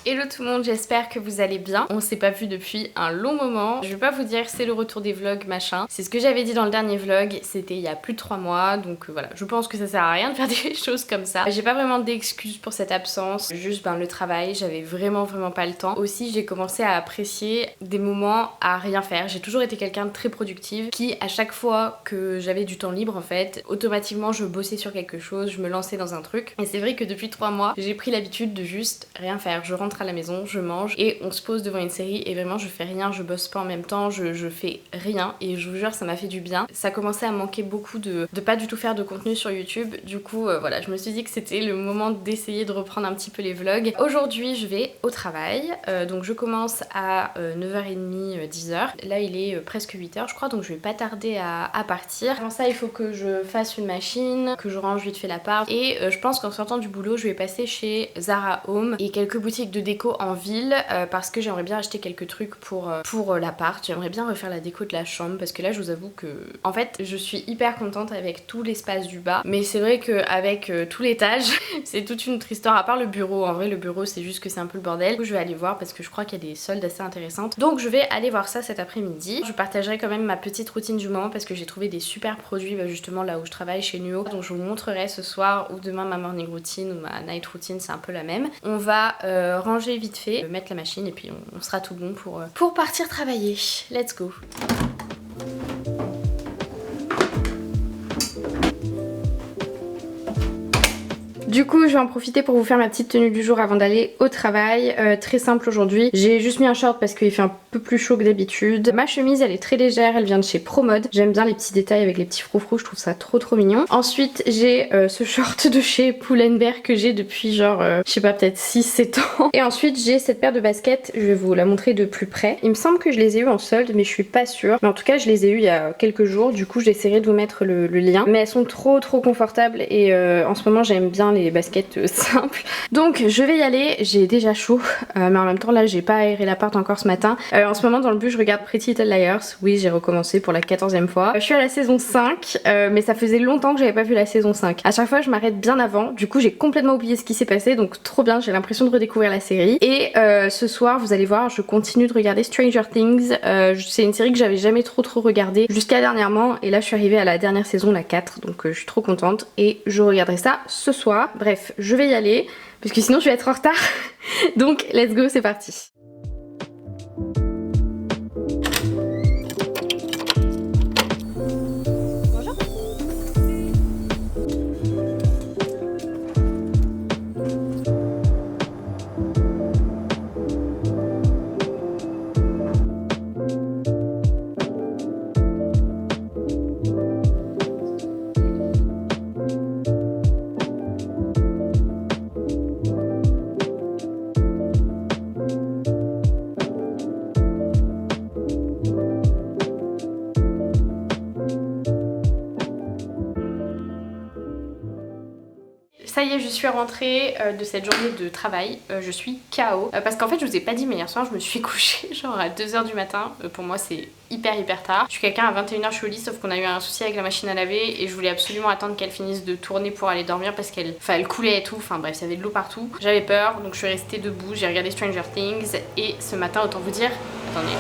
Hello tout le monde, j'espère que vous allez bien. On s'est pas vu depuis un long moment. Je vais pas vous dire c'est le retour des vlogs machin. C'est ce que j'avais dit dans le dernier vlog, c'était il y a plus de 3 mois. Donc voilà, je pense que ça sert à rien de faire des choses comme ça. J'ai pas vraiment d'excuses pour cette absence. Juste le travail, j'avais vraiment pas le temps. Aussi j'ai commencé à apprécier des moments à rien faire. J'ai toujours été quelqu'un de très productive qui à chaque fois que j'avais du temps libre en fait, automatiquement je bossais sur quelque chose, je me lançais dans un truc. Et c'est vrai que depuis 3 mois, j'ai pris l'habitude de juste rien faire. Je rentre à la maison, je mange et on se pose devant une série et vraiment je fais rien, je bosse pas en même temps, je fais rien et je vous jure ça m'a fait du bien. Ça commençait à manquer beaucoup de pas du tout faire de contenu sur YouTube. Du coup voilà, je me suis dit que c'était le moment d'essayer de reprendre un petit peu les vlogs. Aujourd'hui je vais au travail, donc je commence à 9h30, 10h. Là il est presque 8h je crois, donc je vais pas tarder à partir. Avant ça il faut que je fasse une machine, que je range vite fait l'appart et je pense qu'en sortant du boulot je vais passer chez Zara Home et quelques boutiques de déco en ville parce que j'aimerais bien acheter quelques trucs pour l'appart. J'aimerais bien refaire la déco de la chambre parce que là je vous avoue que en fait je suis hyper contente avec tout l'espace du bas, mais c'est vrai qu'avec tout l'étage c'est toute une autre histoire, à part le bureau. En vrai le bureau c'est juste que c'est un peu le bordel. Du coup, je vais aller voir parce que je crois qu'il y a des soldes assez intéressantes, donc je vais aller voir ça cet après-midi. Je partagerai quand même ma petite routine du moment parce que j'ai trouvé des super produits justement là où je travaille chez Nuo, donc je vous montrerai ce soir ou demain ma morning routine ou ma night routine, c'est un peu la même. On va ranger vite fait, mettre la machine et puis on sera tout bon pour partir travailler. Let's go. Du coup je vais en profiter pour vous faire ma petite tenue du jour avant d'aller au travail. Très simple aujourd'hui, j'ai juste mis un short parce qu'il fait un peu plus chaud que d'habitude. Ma chemise elle est très légère, elle vient de chez Promode. J'aime bien les petits détails avec les petits froufrous, je trouve ça trop mignon. Ensuite j'ai ce short de chez Pull&Bear que j'ai depuis genre je sais pas, peut-être 6-7 ans. Et ensuite j'ai cette paire de baskets, je vais vous la montrer de plus près. Il me semble que je les ai eu en solde mais je suis pas sûre. Mais en tout cas je les ai eu il y a quelques jours, du coup j'essaierai de vous mettre le lien. Mais elles sont trop confortables et en ce moment j'aime bien les baskets simples. Donc je vais y aller, j'ai déjà chaud mais en même temps là j'ai pas aéré l'appart encore ce matin. En ce moment dans le bus je regarde Pretty Little Liars, oui j'ai recommencé pour la 14e fois. Je suis à la saison 5 mais ça faisait longtemps que j'avais pas vu la saison 5. À chaque fois je m'arrête bien avant, du coup j'ai complètement oublié ce qui s'est passé, donc trop bien, j'ai l'impression de redécouvrir la série. Et ce soir vous allez voir je continue de regarder Stranger Things. C'est une série que j'avais jamais trop regardée jusqu'à dernièrement et là je suis arrivée à la dernière saison, la 4, donc je suis trop contente et je regarderai ça ce soir. Bref, je vais y aller parce que sinon je vais être en retard. Donc let's go, c'est parti. Ça y est, je suis rentrée de cette journée de travail, je suis KO parce qu'en fait je vous ai pas dit mais hier soir je me suis couchée genre à 2h du matin, pour moi c'est hyper tard. Je suis quelqu'un à 21h je suis au lit, sauf qu'on a eu un souci avec la machine à laver et je voulais absolument attendre qu'elle finisse de tourner pour aller dormir parce qu'elle elle coulait et tout, enfin bref, il y avait de l'eau partout. J'avais peur donc je suis restée debout, j'ai regardé Stranger Things et ce matin autant vous dire, attendez.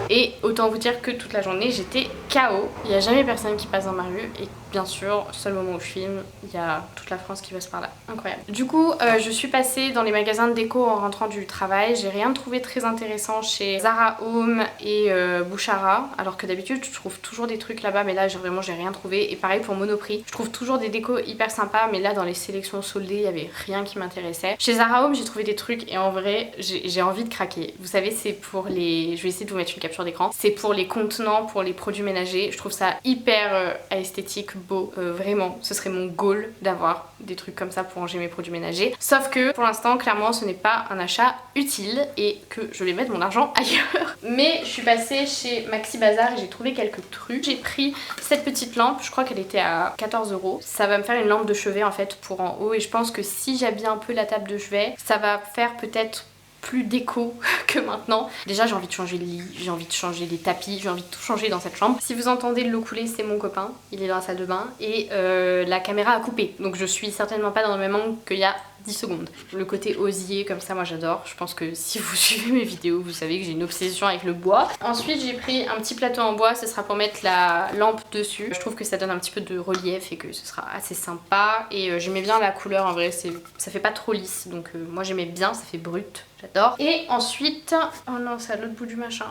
Et autant vous dire que toute la journée j'étais KO. Il n'y a jamais personne qui passe dans ma rue et bien sûr, seul moment où je filme, il y a toute la France qui passe par là. Incroyable. Du coup, je suis passée dans les magasins de déco en rentrant du travail. J'ai rien trouvé très intéressant chez Zara Home et Bouchara. Alors que d'habitude, je trouve toujours des trucs là-bas, mais là vraiment j'ai rien trouvé. Et pareil pour Monoprix. Je trouve toujours des décos hyper sympas, mais là dans les sélections soldées, il y avait rien qui m'intéressait. Chez Zara Home, j'ai trouvé des trucs et en vrai, j'ai envie de craquer. Vous savez, c'est pour les... Je vais essayer de vous mettre une capture d'écran. C'est pour les contenants, pour les produits ménagers. Je trouve ça hyper esthétique, beau, vraiment. Ce serait mon goal d'avoir des trucs comme ça pour ranger mes produits ménagers. Sauf que pour l'instant, clairement, ce n'est pas un achat utile et que je vais mettre mon argent ailleurs. Mais je suis passée chez Maxi Bazar et j'ai trouvé quelques trucs. J'ai pris cette petite lampe, je crois qu'elle était à 14 €. Ça va me faire une lampe de chevet en fait pour en haut et je pense que si j'habille un peu la table de chevet, ça va faire peut-être plus déco que maintenant. Déjà j'ai envie de changer le lit, j'ai envie de changer les tapis, j'ai envie de tout changer dans cette chambre. Si vous entendez de l'eau couler, c'est mon copain, il est dans la salle de bain et la caméra a coupé. Donc je suis certainement pas dans le même angle qu'il y a 10 secondes. Le côté osier comme ça, moi j'adore. Je pense que si vous suivez mes vidéos, vous savez que j'ai une obsession avec le bois. Ensuite j'ai pris un petit plateau en bois, ce sera pour mettre la lampe dessus. Je trouve que ça donne un petit peu de relief et que ce sera assez sympa. Et j'aimais bien la couleur, en vrai ça fait pas trop lisse, donc moi j'aimais bien, ça fait brut. J'adore. Et ensuite, oh non, c'est à l'autre bout du machin.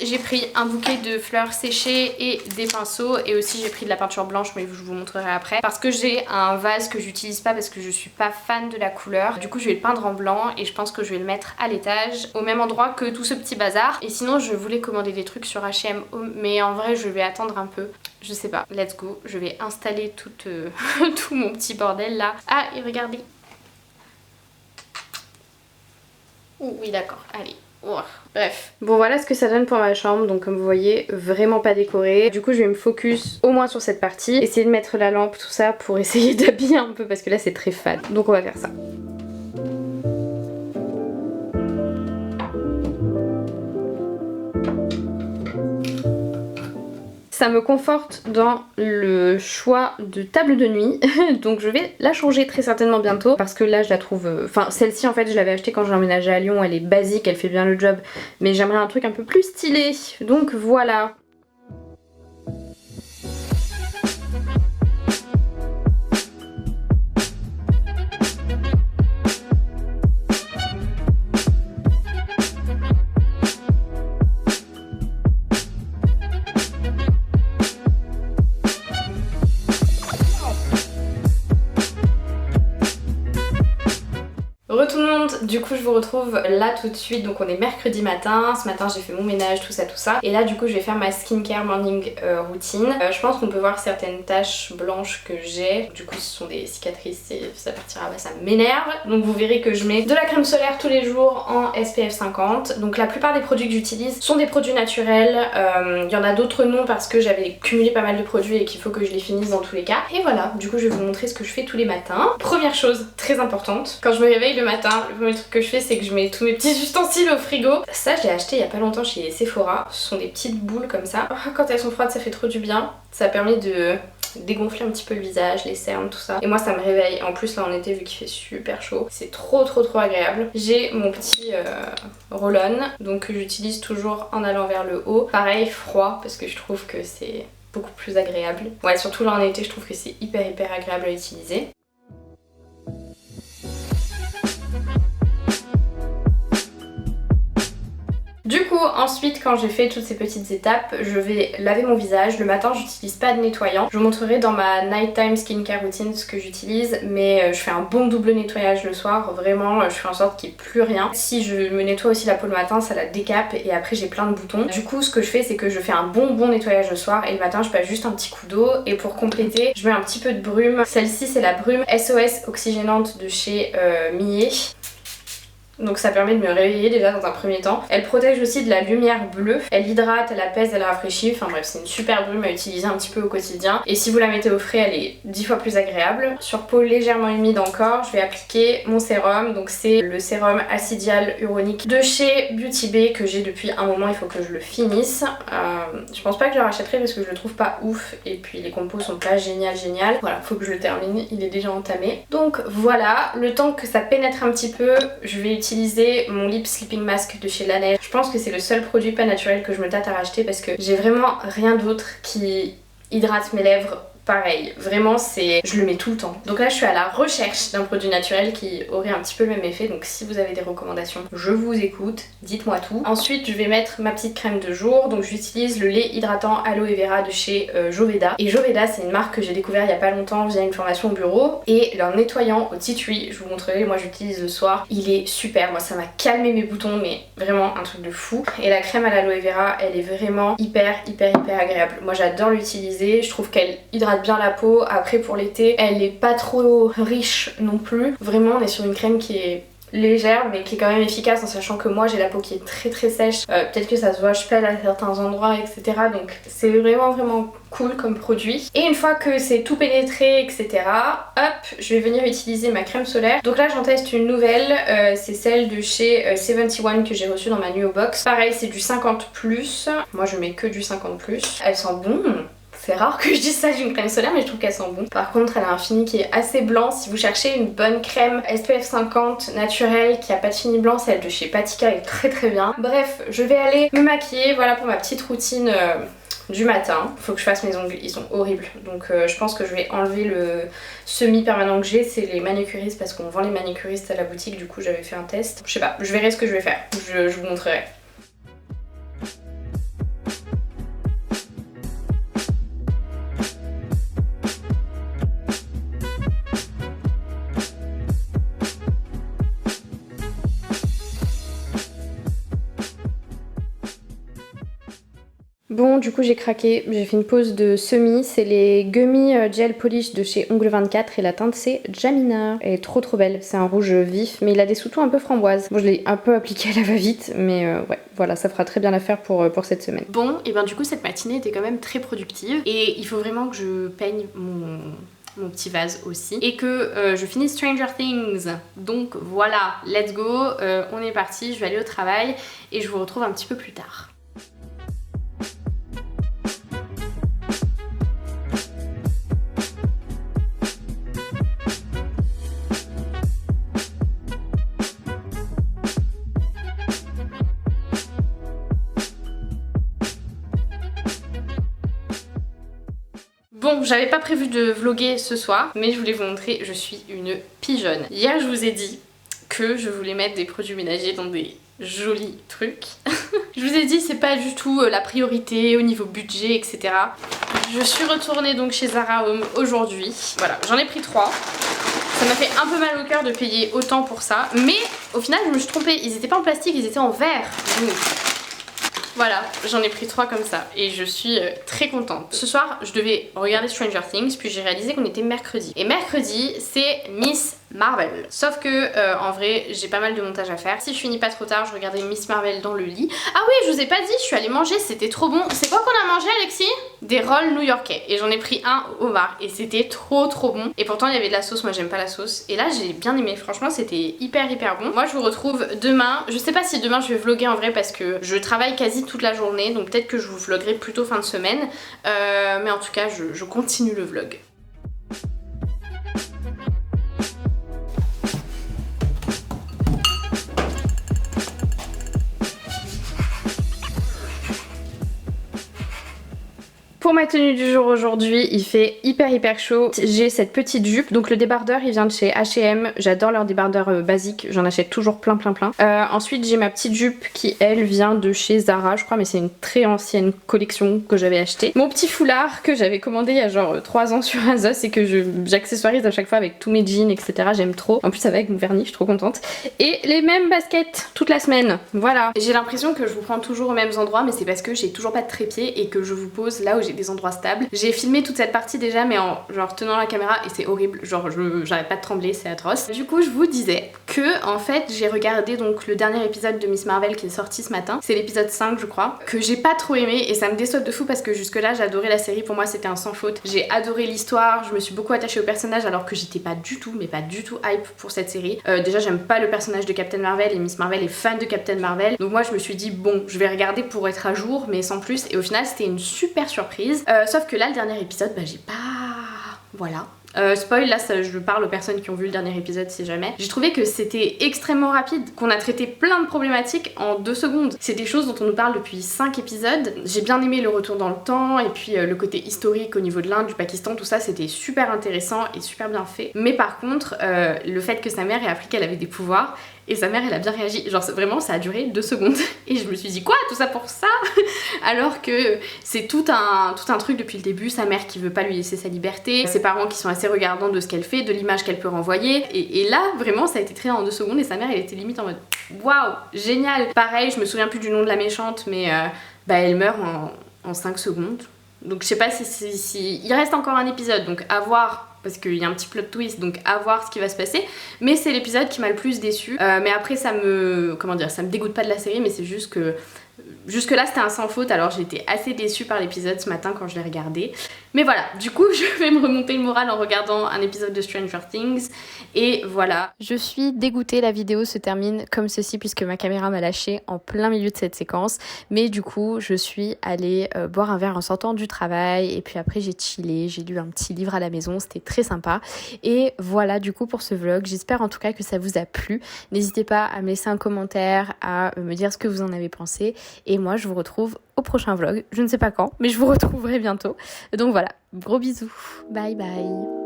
J'ai pris un bouquet de fleurs séchées et des pinceaux. Et aussi j'ai pris de la peinture blanche, mais je vous montrerai après. Parce que j'ai un vase que j'utilise pas parce que je suis pas fan de la couleur. Du coup je vais le peindre en blanc et je pense que je vais le mettre à l'étage, au même endroit que tout ce petit bazar. Et sinon je voulais commander des trucs sur H&M, mais en vrai je vais attendre un peu. Je sais pas, let's go. Je vais installer tout mon petit bordel là. Ah, et regardez. Oh, oui d'accord, allez. Oh. Bref. Bon voilà ce que ça donne pour ma chambre, donc comme vous voyez, vraiment pas décoré. Du coup je vais me focus au moins sur cette partie, essayer de mettre la lampe, tout ça, pour essayer d'habiller un peu parce que là c'est très fade. Donc on va faire ça. Ça me conforte dans le choix de table de nuit, donc je vais la changer très certainement bientôt parce que là je la trouve... Enfin celle-ci en fait je l'avais achetée quand j'ai emménagé à Lyon, elle est basique, elle fait bien le job, mais j'aimerais un truc un peu plus stylé, donc voilà. Tout le monde, du coup je vous retrouve là tout de suite, donc on est mercredi matin, ce matin j'ai fait mon ménage, tout ça, et là du coup je vais faire ma skincare morning routine. Je pense qu'on peut voir certaines taches blanches que j'ai, du coup ce sont des cicatrices et ça partira, bah, ça m'énerve. Donc vous verrez que je mets de la crème solaire tous les jours en SPF 50, donc la plupart des produits que j'utilise sont des produits naturels, il y en a d'autres non parce que j'avais cumulé pas mal de produits et qu'il faut que je les finisse dans tous les cas. Et voilà, du coup je vais vous montrer ce que je fais tous les matins. Première chose très importante, quand je me réveille le matin, le premier truc que je fais c'est que je mets tous mes petits ustensiles au frigo. Ça je l'ai acheté il y a pas longtemps chez Sephora, ce sont des petites boules comme ça. Quand elles sont froides ça fait trop du bien, ça permet de dégonfler un petit peu le visage, les cernes, tout ça. Et moi ça me réveille, en plus là en été vu qu'il fait super chaud, c'est trop agréable. J'ai mon petit roll-on, donc que j'utilise toujours en allant vers le haut. Pareil froid parce que je trouve que c'est beaucoup plus agréable. Ouais, surtout là en été je trouve que c'est hyper agréable à utiliser. Du coup ensuite quand j'ai fait toutes ces petites étapes, je vais laver mon visage. Le matin j'utilise pas de nettoyant. Je vous montrerai dans ma nighttime skincare routine ce que j'utilise, mais je fais un bon double nettoyage le soir. Vraiment je fais en sorte qu'il n'y ait plus rien. Si je me nettoie aussi la peau le matin ça la décape et après j'ai plein de boutons. Du coup ce que je fais c'est que je fais un bon nettoyage le soir et le matin je passe juste un petit coup d'eau. Et pour compléter je mets un petit peu de brume. Celle-ci c'est la brume SOS oxygénante de chez Millet. Donc ça permet de me réveiller déjà dans un premier temps. Elle protège aussi de la lumière bleue. Elle hydrate, elle apaise, elle rafraîchit. Enfin bref, c'est une super brume à utiliser un petit peu au quotidien. Et si vous la mettez au frais, elle est 10 fois plus agréable. Sur peau légèrement humide encore, je vais appliquer mon sérum. Donc c'est le sérum Acidial Uronique de chez Beauty Bay que j'ai depuis un moment. Il faut que je le finisse. Je pense pas que je le rachèterai parce que je le trouve pas ouf. Et puis les compos sont pas génial. Voilà, faut que je le termine. Il est déjà entamé. Donc voilà, le temps que ça pénètre un petit peu, je vais utiliser mon Lip Sleeping Mask de chez Laneige. Je pense que c'est le seul produit pas naturel que je me tâte à racheter parce que j'ai vraiment rien d'autre qui hydrate mes lèvres pareil. Vraiment je le mets tout le temps. Donc là je suis à la recherche d'un produit naturel qui aurait un petit peu le même effet. Donc si vous avez des recommandations, je vous écoute, dites-moi tout. Ensuite je vais mettre ma petite crème de jour. Donc j'utilise le lait hydratant Aloe Vera de chez Joveda. Et Joveda c'est une marque que j'ai découvert il y a pas longtemps via une formation au bureau. Et leur nettoyant au tea tree, je vous montrerai, moi j'utilise le soir. Il est super, moi ça m'a calmé mes boutons mais vraiment un truc de fou. Et la crème à l'aloe vera elle est vraiment hyper agréable. Moi j'adore l'utiliser, je trouve qu'elle hydrate bien la peau. Après pour l'été elle est pas trop riche non plus. Vraiment on est sur une crème qui est légère mais qui est quand même efficace en sachant que moi j'ai la peau qui est très sèche. Peut-être que ça se voit, je pèle à certains endroits etc. Donc c'est vraiment cool comme produit. Et une fois que c'est tout pénétré etc. hop, je vais venir utiliser ma crème solaire. Donc là j'en teste une nouvelle, c'est celle de chez 71 que j'ai reçue dans ma Nuo Box. Pareil c'est du 50+, moi je mets que du 50+. Elle sent bon. C'est rare que je dise ça d'une crème solaire mais je trouve qu'elle sent bon. Par contre elle a un fini qui est assez blanc. Si vous cherchez une bonne crème SPF 50 naturelle qui a pas de fini blanc, celle de chez Patika est très bien. Bref, je vais aller me maquiller, voilà pour ma petite routine du matin. Faut que je fasse mes ongles, ils sont horribles. Donc je pense que je vais enlever le semi-permanent que j'ai, c'est les manucuristes parce qu'on vend les manucuristes à la boutique, du coup j'avais fait un test. Je sais pas, je verrai ce que je vais faire, je vous montrerai. Bon, du coup j'ai craqué, j'ai fait une pause de semi, c'est les Gummy Gel Polish de chez Ongle 24 et la teinte c'est Jamina. Elle est trop belle, c'est un rouge vif mais il a des sous-tons un peu framboise. Bon je l'ai un peu appliqué à la va-vite mais ouais voilà, ça fera très bien l'affaire pour cette semaine. Bon et ben du coup cette matinée était quand même très productive et il faut vraiment que je peigne mon petit vase aussi et que je finisse Stranger Things. Donc voilà, let's go, on est parti, je vais aller au travail et je vous retrouve un petit peu plus tard. Bon, j'avais pas prévu de vlogger ce soir, mais je voulais vous montrer, je suis une pigeonne. Hier, je vous ai dit que je voulais mettre des produits ménagers dans des jolis trucs. Je vous ai dit, c'est pas du tout la priorité au niveau budget, etc. Je suis retournée donc chez Zara Home aujourd'hui. Voilà, j'en ai pris 3. Ça m'a fait un peu mal au cœur de payer autant pour ça, mais au final, je me suis trompée. Ils étaient pas en plastique, ils étaient en verre. Voilà, j'en ai pris 3 comme ça et je suis très contente. Ce soir, je devais regarder Stranger Things, puis j'ai réalisé qu'on était mercredi. Et mercredi, c'est Miss Marvel. Sauf que, en vrai, j'ai pas mal de montage à faire. Si je finis pas trop tard, je regardais Miss Marvel dans le lit. Ah oui, je vous ai pas dit, je suis allée manger, c'était trop bon. C'est quoi qu'on a mangé, Alexis? Des rolls new-yorkais. Et j'en ai pris un au bar et c'était trop bon. Et pourtant, il y avait de la sauce, moi j'aime pas la sauce. Et là, j'ai bien aimé, franchement, c'était hyper bon. Moi, je vous retrouve demain. Je sais pas si demain je vais vlogger en vrai parce que je travaille quasi toute la journée, donc peut-être que je vous vloggerai plutôt fin de semaine, mais en tout cas je continue le vlog. Pour ma tenue du jour aujourd'hui, il fait hyper chaud. J'ai cette petite jupe, donc le débardeur il vient de chez H&M. J'adore leur débardeur basique, j'en achète toujours plein. Ensuite j'ai ma petite jupe qui elle vient de chez Zara, je crois, mais c'est une très ancienne collection que j'avais achetée. Mon petit foulard que j'avais commandé il y a genre 3 ans sur Azos et que j'accessoirise à chaque fois avec tous mes jeans, etc. J'aime trop. En plus ça va avec mon vernis, je suis trop contente. Et les mêmes baskets toute la semaine, voilà. J'ai l'impression que je vous prends toujours aux mêmes endroits, mais c'est parce que j'ai toujours pas de trépied et que je vous pose là où j'ai des endroits stables. J'ai filmé toute cette partie déjà mais en genre tenant la caméra et c'est horrible, genre j'arrête pas de trembler, c'est atroce. Du coup je vous disais que en fait j'ai regardé donc le dernier épisode de Miss Marvel qui est sorti ce matin, c'est l'épisode 5 je crois, que j'ai pas trop aimé et ça me déçoit de fou parce que jusque là j'adorais la série, pour moi c'était un sans faute. J'ai adoré l'histoire, je me suis beaucoup attachée au personnage alors que j'étais pas du tout, mais pas du tout hype pour cette série. Déjà j'aime pas le personnage de Captain Marvel et Miss Marvel est fan de Captain Marvel, donc moi je me suis dit bon je vais regarder pour être à jour mais sans plus, et au final c'était une super surprise. Sauf que là le dernier épisode bah j'ai pas... voilà. Spoil, là ça, je parle aux personnes qui ont vu le dernier épisode si jamais. J'ai trouvé que c'était extrêmement rapide, qu'on a traité plein de problématiques en 2 secondes. C'est des choses dont on nous parle depuis 5 épisodes. J'ai bien aimé le retour dans le temps et puis le côté historique au niveau de l'Inde, du Pakistan, tout ça c'était super intéressant et super bien fait. Mais par contre, le fait que sa mère ait appris qu'elle avait des pouvoirs, et sa mère elle a bien réagi, genre vraiment ça a duré 2 secondes et je me suis dit quoi, tout ça pour ça? Alors que c'est tout un truc depuis le début, sa mère qui veut pas lui laisser sa liberté, ses parents qui sont assez regardants de ce qu'elle fait, de l'image qu'elle peut renvoyer, et là vraiment ça a été traité en 2 secondes et sa mère elle était limite en mode waouh, génial. Pareil, je me souviens plus du nom de la méchante mais bah elle meurt en 5 secondes. Donc je sais pas si il reste encore un épisode, donc à voir, parce qu'il y a un petit plot twist, donc à voir ce qui va se passer. Mais c'est l'épisode qui m'a le plus déçu. Mais après ça me... comment dire, ça me dégoûte pas de la série, mais c'est juste que... jusque là c'était un sans faute, alors j'ai été assez déçue par l'épisode ce matin quand je l'ai regardé. Mais voilà, du coup je vais me remonter le moral en regardant un épisode de Stranger Things et voilà. Je suis dégoûtée, la vidéo se termine comme ceci puisque ma caméra m'a lâché en plein milieu de cette séquence, mais du coup je suis allée boire un verre en sortant du travail et puis après j'ai chillé, j'ai lu un petit livre à la maison, c'était très sympa et voilà du coup pour ce vlog. J'espère en tout cas que ça vous a plu. N'hésitez pas à me laisser un commentaire, à me dire ce que vous en avez pensé et moi je vous retrouve au prochain vlog, je ne sais pas quand mais je vous retrouverai bientôt. Donc voilà, gros bisous, bye bye.